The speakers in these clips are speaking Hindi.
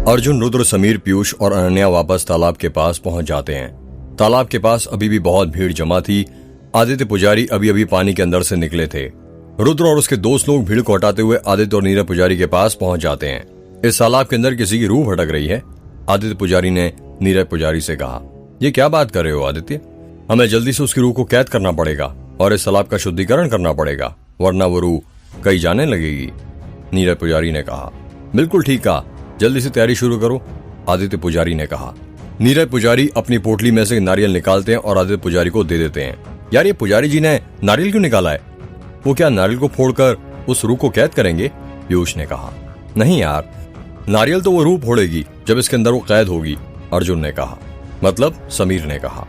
अर्जुन, रुद्र, समीर, पीयूष और अनन्या वापस तालाब के पास पहुंच जाते हैं। तालाब के पास अभी भी बहुत भीड़ जमा थी। आदित्य पुजारी अभी अभी पानी के अंदर से निकले थे। रुद्र और उसके दोस्त लोग भीड़ को हटाते हुए आदित्य और नीरज पुजारी के पास पहुंच जाते हैं। इस तालाब के अंदर किसी की रूह भटक रही है। आदित्य पुजारी ने नीरज पुजारी से कहा, ये क्या बात कर रहे हो आदित्य? हमें जल्दी से उसकी रूह को कैद करना पड़ेगा और इस तालाब का शुद्धिकरण करना पड़ेगा, वरना वो रूह कहीं जाने लगेगी। नीरज पुजारी ने कहा, बिल्कुल ठीक कहा, जल्दी से तैयारी शुरू करो, आदित्य पुजारी ने कहा। नीरज पुजारी अपनी पोटली में से नारियल निकालते हैं और आदित्य पुजारी को दे देते हैं। यार, ये पुजारी जी ने नारियल क्यों निकाला है? वो क्या नारियल को फोड़कर उस रूह को कैद करेंगे? पीयूष ने कहा। नहीं यार, नारियल तो वो रूह फोड़ेगी जब इसके अंदर वो कैद होगी, अर्जुन ने कहा। मतलब? समीर ने कहा।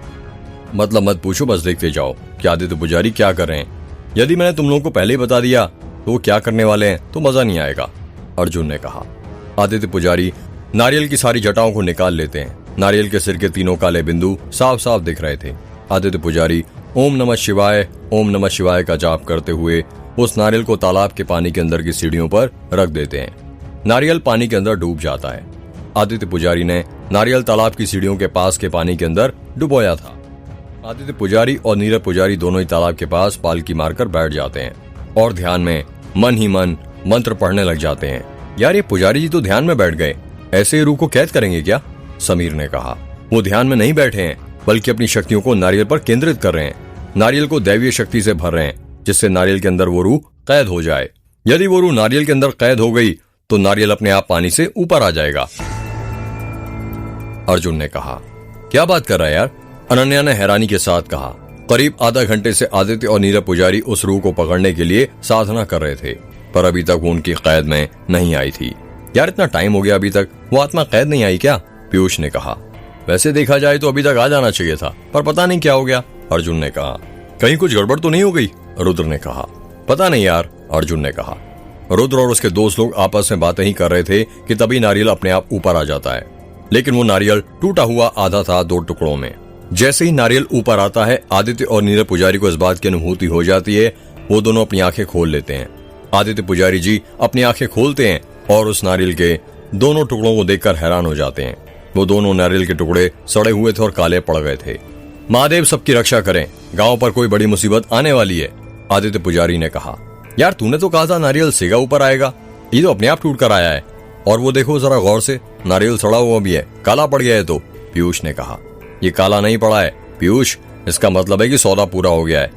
मतलब मत पूछो, बस देखते जाओ कि आदित्य पुजारी क्या कर रहे हैं। यदि मैंने तुम लोगों को पहले ही बता दिया तो वो क्या करने वाले हैं तो मजा नहीं आएगा, अर्जुन ने कहा। आदित्य पुजारी नारियल की सारी जटाओं को निकाल लेते हैं। नारियल के सिर के तीनों काले बिंदु साफ साफ दिख रहे थे। आदित्य पुजारी ओम नमः शिवाय का जाप करते हुए उस नारियल को तालाब के पानी के अंदर की सीढ़ियों पर रख देते हैं। नारियल पानी के अंदर डूब जाता है। आदित्य पुजारी ने नारियल तालाब की सीढ़ियों के पास के पानी के अंदर डुबोया था। आदित्य पुजारी और नीरज पुजारी दोनों ही तालाब के पास पालकी मारकर बैठ जाते हैं और ध्यान में मन ही मन मंत्र पढ़ने लग जाते हैं। यार, ये पुजारी जी तो ध्यान में बैठ गए, ऐसे ही रूह को कैद करेंगे क्या? समीर ने कहा। वो ध्यान में नहीं बैठे हैं, बल्कि अपनी शक्तियों को नारियल पर केंद्रित कर रहे हैं। नारियल को दैवीय शक्ति से भर रहे हैं, जिससे नारियल के अंदर वो रूह कैद हो जाए। यदि वो रूह नारियल के अंदर कैद हो गई तो नारियल अपने आप पानी से ऊपर आ जाएगा, अर्जुन ने कहा। क्या बात कर रहा है यार? अनन्या ने हैरानी के साथ कहा। करीब आधा घंटे से आदित्य और नीरज पुजारी उस रूह को पकड़ने के लिए साधना कर रहे थे, पर अभी तक वो उनकी कैद में नहीं आई थी। यार, इतना टाइम हो गया, अभी तक वो आत्मा कैद नहीं आई क्या? पीयूष ने कहा। वैसे देखा जाए तो अभी तक आ जाना चाहिए था, पर पता नहीं क्या हो गया, अर्जुन ने कहा। कहीं कुछ गड़बड़ तो नहीं हो गई? रुद्र ने कहा। पता नहीं यार, अर्जुन ने कहा। रुद्र और उसके दोस्त लोग आपस में बातें ही कर रहे थे कि तभी नारियल अपने आप ऊपर आ जाता है, लेकिन वो नारियल टूटा हुआ आधा था 2 टुकड़ों में। जैसे ही नारियल ऊपर आता है, आदित्य और नीरज पुजारी को इस बात की अनुभूति हो जाती है। वो दोनों अपनी आंखें खोल लेते हैं। आदित्य पुजारी जी अपनी आंखें खोलते हैं और उस नारियल के दोनों टुकड़ों को देखकर हैरान हो जाते हैं। वो दोनों नारियल के टुकड़े सड़े हुए थे और काले पड़ गए थे। महादेव सबकी रक्षा करें, गांव पर कोई बड़ी मुसीबत आने वाली है, आदित्य पुजारी ने कहा। यार, तूने तो कहा था नारियल सेगा ऊपर आएगा, ये तो अपने आप टूट कर आया है। और वो देखो जरा गौर से, नारियल सड़ा हुआ भी है, काला पड़ गया है। तो पीयूष ने कहा। ये काला नहीं पड़ा है पीयूष, इसका मतलब है कि सौदा पूरा हो गया है।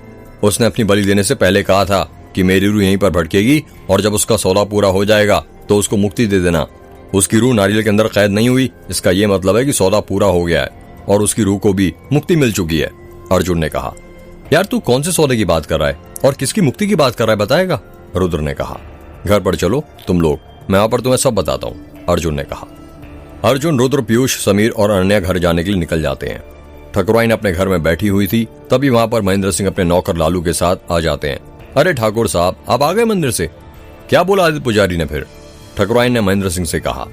उसने अपनी बलि देने से पहले कहा था कि मेरी रूह यहीं पर भटकेगी और जब उसका सौदा पूरा हो जाएगा तो उसको मुक्ति दे देना। उसकी रूह नारियल के अंदर कैद नहीं हुई, इसका ये मतलब है कि सौदा पूरा हो गया है और उसकी रूह को भी मुक्ति मिल चुकी है, अर्जुन ने कहा। यार, तू कौन से सौदे की बात कर रहा है और किसकी मुक्ति की बात कर रहा है, बताएगा? रुद्र ने कहा। घर पर चलो तुम लोग, मैं वहां पर तुम्हें सब बताता हूँ, अर्जुन ने कहा। अर्जुन, रुद्र, पीयूष, समीर और अनन्या घर जाने के लिए निकल जाते हैं। ठकुराइन अपने घर में बैठी हुई थी, तभी वहां पर महेंद्र सिंह अपने नौकर लालू के साथ आ जाते हैं। अरे ठाकुर साहब, आप आ गए मंदिर से? क्या बोला आदित्य पुजारी ने फिर? ठकुराइन ने महेंद्र सिंह से कहा।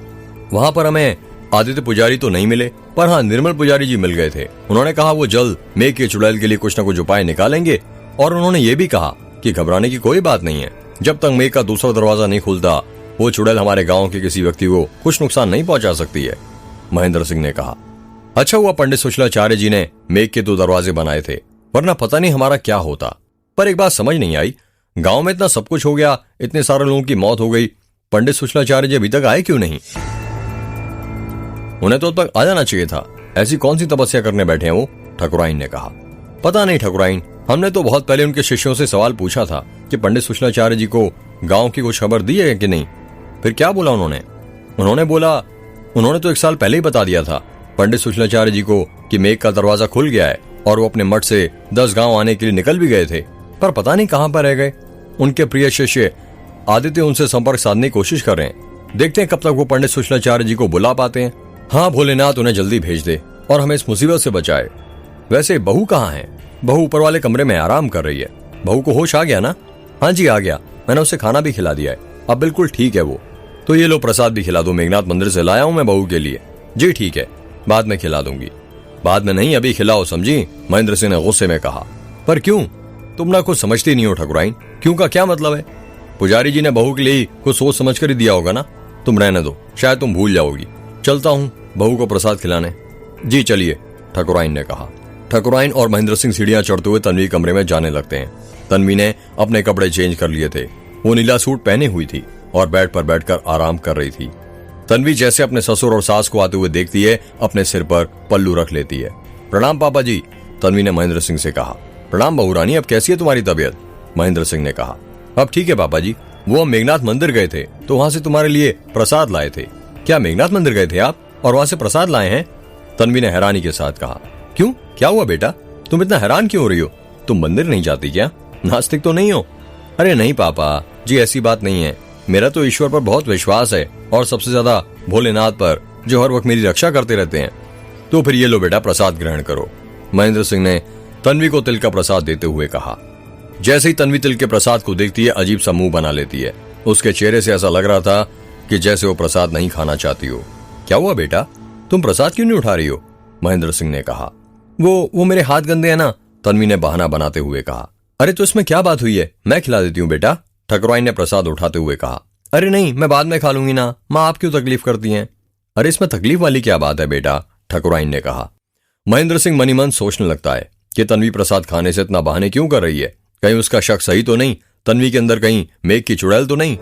वहां पर हमें आदित्य पुजारी तो नहीं मिले, पर हाँ, निर्मल पुजारी जी मिल गए थे। उन्होंने कहा वो जल्द मेघ के चुड़ैल के लिए कुछ न कुछ उपाय निकालेंगे और उन्होंने ये भी कहा कि घबराने की कोई बात नहीं है। जब तक मेघ का दूसरा दरवाजा नहीं खुलता, वो चुड़ैल हमारे गांव के किसी व्यक्ति को कुछ नुकसान नहीं पहुंचा सकती है, महेंद्र सिंह ने कहा। अच्छा हुआ पंडित सुशीलाचार्य जी ने मेघ के 2 दरवाजे बनाए थे, वरना पता नहीं हमारा क्या होता। पर एक बात समझ नहीं आई, गांव में इतना सब कुछ हो गया, इतने सारे लोगों की मौत हो गई, पंडित सुशीलाचार्य जी अभी तक आए क्यों नहीं? उन्हें तो अब तक आ जाना चाहिए था। ऐसी कौन सी तपस्या करने बैठे हैं वो, ठकुराइन ने कहा। पता नहीं ठकुराइन, हमने तो बहुत पहले उनके शिष्यों से सवाल पूछा था कि पंडित सुशीलाचार्य जी को गांव की कुछ खबर दी है कि नहीं। फिर क्या बोला उन्होंने? उन्होंने तो 1 साल पहले ही बता दिया था पंडित सुशीलाचार्य जी को कि मेघ का दरवाजा खुल गया है और वो अपने मठ से 10 गांव आने के लिए निकल भी गए थे, पर पता नहीं कहां पर रह गए। उनके प्रिय शिष्य आदित्य उनसे संपर्क साधने की कोशिश कर रहे हैं। देखते हैं कब तक वो पंडित सुशीलाचार्य जी को बुला पाते हैं। हाँ भोलेनाथ, उन्हें जल्दी भेज दे और हमें इस मुसीबत से बचाए। वैसे बहू कहाँ है? बहू ऊपर वाले कमरे में आराम कर रही है। बहू को होश आ गया ना? हाँ जी, आ गया। मैंने उसे खाना भी खिला दिया है, अब बिल्कुल ठीक है वो। तो ये लो प्रसाद भी खिला दो, मेघनाथ मंदिर से लाया हूं मैं बहू के लिए। जी ठीक है, बाद में खिला दूंगी। बाद में नहीं, अभी खिलाओ, समझी? महेंद्र सिंह ने गुस्से में कहा। पर क्यों? तुम ना कुछ समझती नहीं हो ठकुराइन। क्यों का क्या मतलब है? पुजारी जी ने बहू के लिए कुछ सोच समझ कर ही दिया होगा ना। तुम रहने दो, शायद तुम भूल जाओगी। चलता हूँ बहू को प्रसाद खिलाने। जी चलिए, ठकुराइन ने कहा। ठकुराइन और महेंद्र सिंह सीढ़ियां चढ़ते हुए तन्वी कमरे में जाने लगते हैं। तन्वी ने अपने कपड़े चेंज कर लिए थे। वो नीला सूट पहने हुई थी और बेड पर बैठकर आराम कर रही थी। तन्वी जैसे अपने ससुर और सास को आते हुए देखती है, अपने सिर पर पल्लू रख लेती है। प्रणाम पापा जी, तन्वी ने महेंद्र सिंह से कहा। प्रणाम बहू रानी, अब कैसी है तुम्हारी तबीयत? महेंद्र सिंह ने कहा। अब ठीक है पापा जी, वो हम मेघनाथ मंदिर गए थे तो वहां से तुम्हारे लिए प्रसाद लाए थे। क्या मेघनाथ मंदिर गए थे आप और वहां से प्रसाद लाए हैं? तन्वी ने हैरानी के साथ कहा। क्यों, क्या हुआ बेटा, तुम इतना हैरान क्यों हो रही हो? तुम मंदिर नहीं जाती क्या? नास्तिक तो नहीं हो? अरे नहीं पापा जी, ऐसी बात नहीं है। मेरा तो ईश्वर पर बहुत विश्वास है और सबसे ज्यादा भोलेनाथ पर, जो हर वक्त मेरी रक्षा करते रहते हैं। तो फिर ये लो बेटा, प्रसाद ग्रहण करो। महेंद्र सिंह ने तन्वी को तिल का प्रसाद देते हुए कहा। जैसे ही तन्वी तिल के प्रसाद को देखती है, अजीब सा मुंह बना लेती है। उसके चेहरे से ऐसा लग रहा था कि जैसे वो प्रसाद नहीं खाना चाहती हो। क्या हुआ बेटा, तुम प्रसाद क्यों नहीं उठा रही हो? महेंद्र सिंह ने कहा। वो मेरे हाथ गंदे हैं ना, तन्वी ने बहाना बनाते हुए कहा। अरे तो इसमें क्या बात हुई है, मैं खिला देती हूँ बेटा, ठकुराइन ने प्रसाद उठाते हुए कहा। अरे नहीं, मैं बाद में खा लूंगी ना, माँ आप क्यों तकलीफ करती हैं? अरे इसमें तकलीफ वाली क्या बात है बेटा, ठकुराइन ने कहा। महेंद्र सिंह मनी मन सोचने लगता है कि तन्वी प्रसाद खाने से इतना बहाने क्यों कर रही है। कहीं उसका शक सही तो नहीं, तन्वी के अंदर कहीं मेघ की चुड़ैल तो नहीं।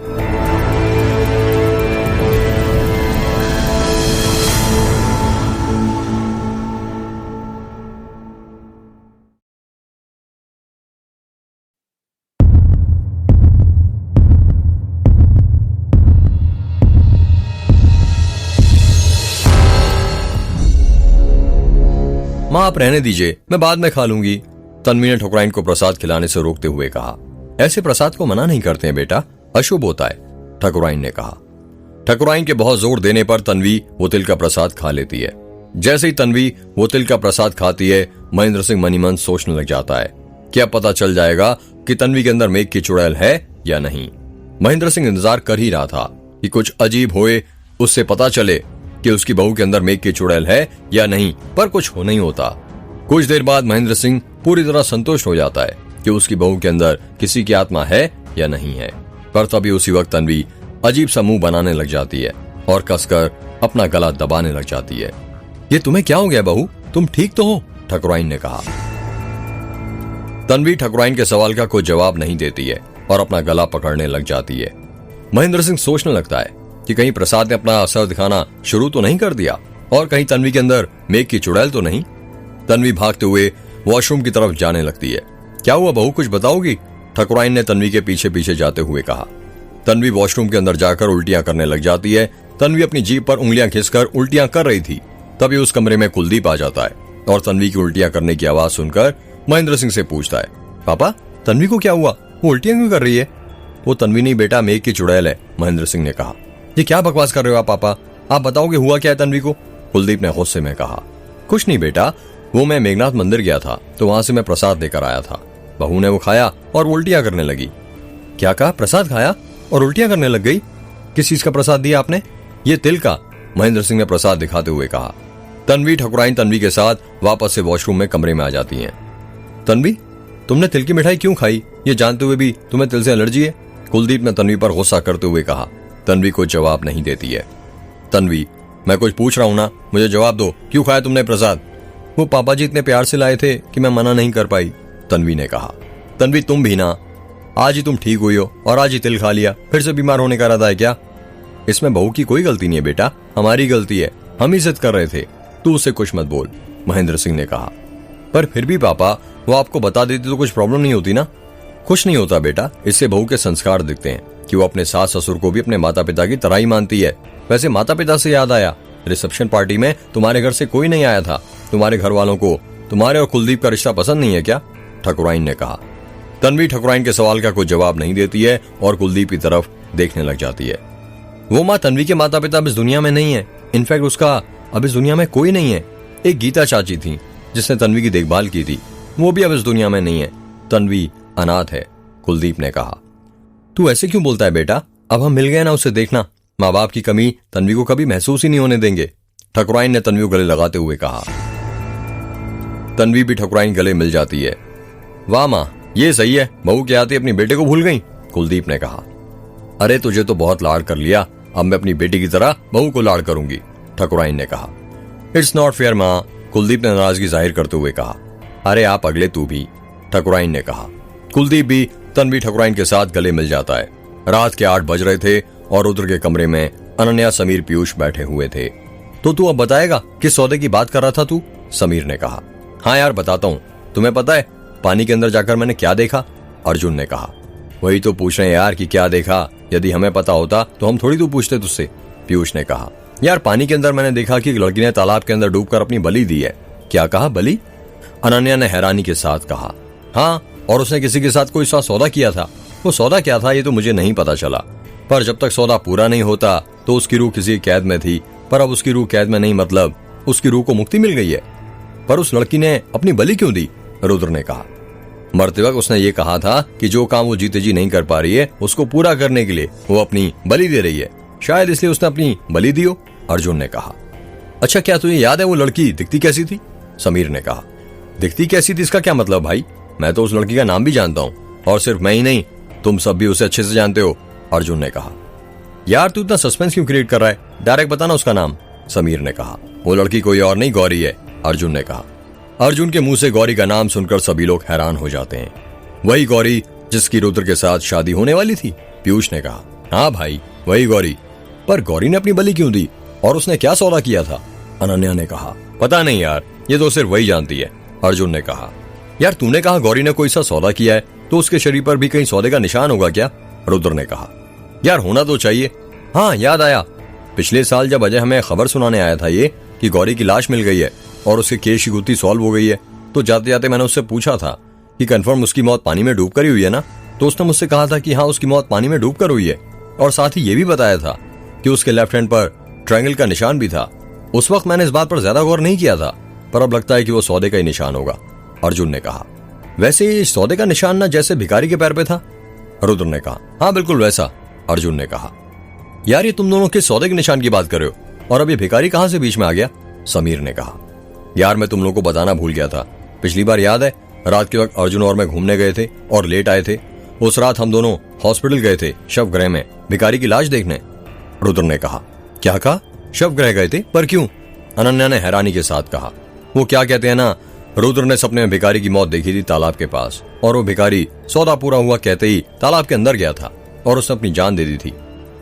माँ आप रहने दीजिए, मैं बाद में खा लूंगी, तन्वी ने ठकुराइन को प्रसाद खिलाने से रोकते हुए कहा। ऐसे प्रसाद को मना नहीं करते हैं बेटा, अशुभ होता है, ठकुराइन ने कहा। ठकुराइन के बहुत जोर देने पर तन्वी वो तिल का प्रसाद खा लेती है। जैसे ही तन्वी वो तिल का प्रसाद खाती है, महेंद्र सिंह मनी मन सोचने लग जाता है क्या पता चल जाएगा कि तन्वी के अंदर मेघ की चुड़ैल है या नहीं। महेंद्र सिंह इंतजार कर ही रहा था कि कुछ अजीब होए, उससे पता चले कि उसकी बहू के अंदर मेघ की चुड़ैल है या नहीं, पर कुछ हो नहीं होता। कुछ देर बाद महेंद्र सिंह पूरी तरह संतुष्ट हो जाता है कि उसकी बहू के अंदर किसी की आत्मा है या नहीं है। पर तभी उसी वक्त तन्वी अजीब सा मुंह बनाने लग जाती है और कसकर अपना गला दबाने लग जाती है। ये तुम्हें क्या हो गया बहू, तुम ठीक तो हो? ठकुराइन ने कहा। तन्वी ठकुराइन के सवाल का कोई जवाब नहीं देती है और अपना गला पकड़ने लग जाती है। महेंद्र सिंह सोचने लगता है कि कहीं प्रसाद ने अपना असर दिखाना शुरू तो नहीं कर दिया और कहीं तन्वी के अंदर मेघ की चुड़ैल तो नहीं। तन्वी भागते हुए वॉशरूम की तरफ जाने लगती है। क्या हुआ बहू, कुछ बताओगी? ठकुराइन ने तन्वी के पीछे पीछे जाते हुए कहा। तन्वी वॉशरूम के अंदर जाकर उल्टियां करने लग जाती है। तन्वी अपनी जीभ पर उंगलियां खींचकर उल्टियां कर रही थी, तभी उस कमरे में कुलदीप आ जाता है और तन्वी की उल्टियां करने की आवाज सुनकर महेंद्र सिंह से पूछता है, पापा तन्वी को क्या हुआ, वो उल्टियां क्यों कर रही है? वो तन्वी नहीं बेटा, मेघ की चुड़ैल है, महेंद्र सिंह ने कहा। ये क्या बकवास कर रहे हो आप पापा, आप बताओगे हुआ क्या है तन्वी को? कुलदीप ने गुस्से में कहा। कुछ नहीं बेटा, वो मैं मेघनाथ मंदिर गया था तो वहां से मैं प्रसाद लेकर आया था। बहू ने वो खाया और उल्टियां करने लगी। क्या कहा, प्रसाद खाया और उल्टियां करने लग गई? किस चीज का प्रसाद दिया आपने? ये तिल का, महेंद्र सिंह ने प्रसाद दिखाते हुए कहा। तन्वी ठकुराइन तन्वी के साथ वापस से वॉशरूम में कमरे में आ जाती हैं। तन्वी तुमने तिल की मिठाई क्यों खाई, ये जानते हुए भी तुम्हें तिल से एलर्जी है? कुलदीप ने तन्वी पर गुस्सा करते हुए कहा। तन्वी को जवाब नहीं देती है। तन्वी मैं कुछ पूछ रहा हूं ना, मुझे जवाब दो, क्यों खाया तुमने प्रसाद? वो पापा जी इतने प्यार से लाए थे कि मैं मना नहीं कर पाई, तन्वी ने कहा। तन्वी तुम भी ना, आज ही तुम ठीक हुई हो और आज ही तिल खा लिया, फिर से बीमार होने का इरादा है क्या? इसमें बहू की कोई गलती नहीं है बेटा, हमारी गलती है, हम ही जिद कर रहे थे, तू उससे कुछ मत बोल, महेंद्र सिंह ने कहा। पर फिर भी पापा वो आपको बता देती तो कुछ प्रॉब्लम नहीं होती ना? कुछ नहीं होता बेटा, इससे बहू के संस्कार दिखते हैं कि वो अपने सास ससुर को भी अपने माता पिता की तरह ही मानती है। वैसे माता पिता से याद आया, रिसेप्शन पार्टी में तुम्हारे घर से कोई नहीं आया था, तुम्हारे घर वालों को तुम्हारे और कुलदीप का रिश्ता पसंद नहीं है क्या? ठकुराइन ने कहा। तन्वी ठकुराइन के सवाल का कोई जवाब नहीं देती है और कुलदीप की तरफ देखने लग जाती है। वो माँ तन्वी के माता पिता अब इस दुनिया में नहीं है, इनफैक्ट उसका अब इस दुनिया में कोई नहीं है। एक गीता चाची थी जिसने तन्वी की देखभाल की थी, वो भी अब इस दुनिया में नहीं है, तन्वी अनाथ है, कुलदीप ने कहा। तू ऐसे क्यों बोलता है बेटा, अब हम मिल गए ना, उससे देखना, माँ बाप की कमी तन्वी को कभी महसूस ही नहीं होने देंगे, ठकुराइन ने तन्वी को गले लगाते हुए कहा। तन्वी भी ठकुराइन गले मिल जाती है। वाह माँ, ये सही है, बहू के आते अपनी बेटे को भूल गई, कुलदीप ने कहा। अरे तुझे तो बहुत लाड़ कर लिया, अब मैं अपनी बेटी की तरह बहू को लाड़ करूंगी, ठकुराइन ने कहा। इट्स नॉट फेयर माँ, कुलदीप ने नाराजगी जाहिर करते हुए कहा। अरे आप अगले तू भी, ठकुराइन ने कहा। कुलदीप भी तन्वी ठकुराइन के साथ गले मिल जाता है। रात के 8 बज रहे थे और रुद्र के कमरे में अनन्या, समीर, पीयूष बैठे हुए थे। तो तू अब बताएगा किस सौदे की बात कर रहा था तू? समीर ने कहा। हाँ यार बताता हूँ, तुम्हें पता है पानी के अंदर जाकर मैंने क्या देखा? अर्जुन ने कहा। वही तो पूछ रहे हैं यार कि क्या देखा, यदि हमें पता होता तो हम थोड़ी तो पूछते तुझसे, पीयूष ने कहा। यार पानी के अंदर मैंने देखा कि एक लड़की ने तालाब के अंदर डूबकर अपनी बलि दी है। क्या कहा, बलि? अनन्या ने हैरानी के साथ कहा। हाँ, और उसने किसी के साथ कोई सा सौदा किया था। वो सौदा क्या था ये तो मुझे नहीं पता चला, पर जब तक सौदा पूरा नहीं होता तो उसकी रूह किसी कैद में थी, पर अब उसकी रूह कैद में नहीं, मतलब उसकी रूह को मुक्ति मिल गई है। पर उस लड़की ने अपनी बलि क्यों दी? रुद्र ने कहा। मरते वक्त उसने ये कहा था कि जो काम वो जीते जी नहीं कर पा रही है उसको पूरा करने के लिए वो अपनी बलि दे रही है, शायद इसलिए उसने अपनी बलि दी हो, अर्जुन ने कहा। अच्छा क्या तुझे याद है वो लड़की दिखती कैसी थी? समीर ने कहा। दिखती कैसी थी इसका क्या मतलब भाई? मैं तो उस लड़की का नाम भी जानता हूँ, और सिर्फ मैं ही नहीं तुम सब भी उसे अच्छे से जानते हो, अर्जुन ने कहा। यार तू इतना सस्पेंस क्यों क्रिएट कर रहा है, डायरेक्ट बताना उसका नाम, समीर ने कहा। वो लड़की कोई और नहीं गौरी है, अर्जुन ने कहा। अर्जुन के मुंह से गौरी का नाम सुनकर सभी लोग हैरान हो जाते हैं। वही गौरी जिसकी रुद्र के साथ शादी होने वाली थी, पीयूष ने कहा। हाँ भाई वही गौरी, पर गौरी ने अपनी बलि क्यों दी और उसने क्या सौदा किया था? अनन्या ने कहा। पता नहीं यार, ये तो सिर्फ वही जानती है, अर्जुन ने कहा। यार तूने कहा गौरी ने कोई सा सौदा किया है, तो उसके शरीर पर भी कहीं सौदे का निशान होगा क्या? रुद्र ने कहा। यार होना तो चाहिए। हाँ याद आया, पिछले साल जब अजय हमें खबर सुनाने आया था ये कि गौरी की लाश मिल गई है और उसके केस की गुत्थी सॉल्व हो गई है, तो जाते जाते मैंने उससे पूछा था कि कंफर्म उसकी मौत पानी में डूब कर ही हुई है ना? तो उसने मुझसे कहा था कि हाँ उसकी मौत पानी में डूब कर हुई है, और साथ ही ये भी बताया था कि उसके लेफ्ट हैंड पर ट्रायंगल का निशान भी था। उस वक्त मैंने इस बात पर ज्यादा गौर नहीं किया था, पर अब लगता है कि वो सौदे का ही निशान होगा, अर्जुन ने कहा। वैसे सौदे का निशान ना जैसे भिखारी के पैर पे था, रुद्र ने कहा। हाँ बिल्कुल वैसा, अर्जुन ने कहा। यार ये तुम दोनों के सौदे के निशान की बात कर रहे हो, और अब ये भिखारी कहां से बीच में आ गया? समीर ने कहा। यार मैं तुम लोगों को बताना भूल गया था, पिछली बार याद है रात के वक्त अर्जुन और मैं घूमने गए थे और लेट आए थे। उस रात हम दोनों हॉस्पिटल गए थे शवगृह में भिखारी की लाश देखने, रुद्र ने कहा। क्या कहा? शवगृह गए थे, पर क्यों? अनन्या ने हैरानी के साथ कहा। वो क्या कहते हैं ना, रुद्र ने सपने में भिखारी की मौत देखी थी तालाब के पास, और वो भिखारी सौदा पूरा हुआ कहते ही तालाब के अंदर गया था और उसने अपनी जान दे दी थी।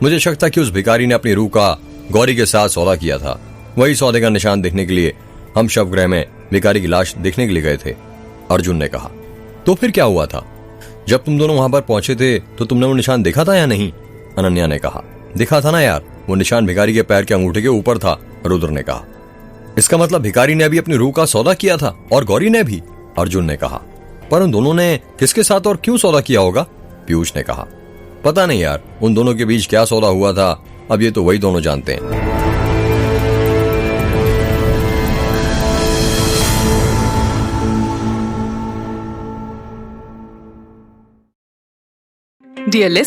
मुझे शक था कि उस भिखारी ने अपनी रूह का गौरी के साथ सौदा किया था। वही सौदे का निशान देखने के लिए हम शवगृह में भिखारी की लाश देखने के लिए गए थे, अर्जुन ने कहा। तो फिर क्या हुआ था? जब तुम दोनों वहां पर पहुंचे थे तो तुमने वो निशान देखा था या नहीं? अनन्या ने कहा। दिखा था ना यार, वो निशान भिखारी के पैर के अंगूठे के ऊपर था, रुद्र ने कहा। इसका मतलब भिखारी ने भी अपनी रूह का सौदा किया था और गौरी ने भी, अर्जुन ने कहा। पर उन दोनों ने किसके साथ और क्यों सौदा किया होगा? पीयूष ने कहा। पता नहीं यार, उन दोनों के बीच क्या सौदा हुआ था, अब ये तो वही दोनों जानते हैं। Dear listeners,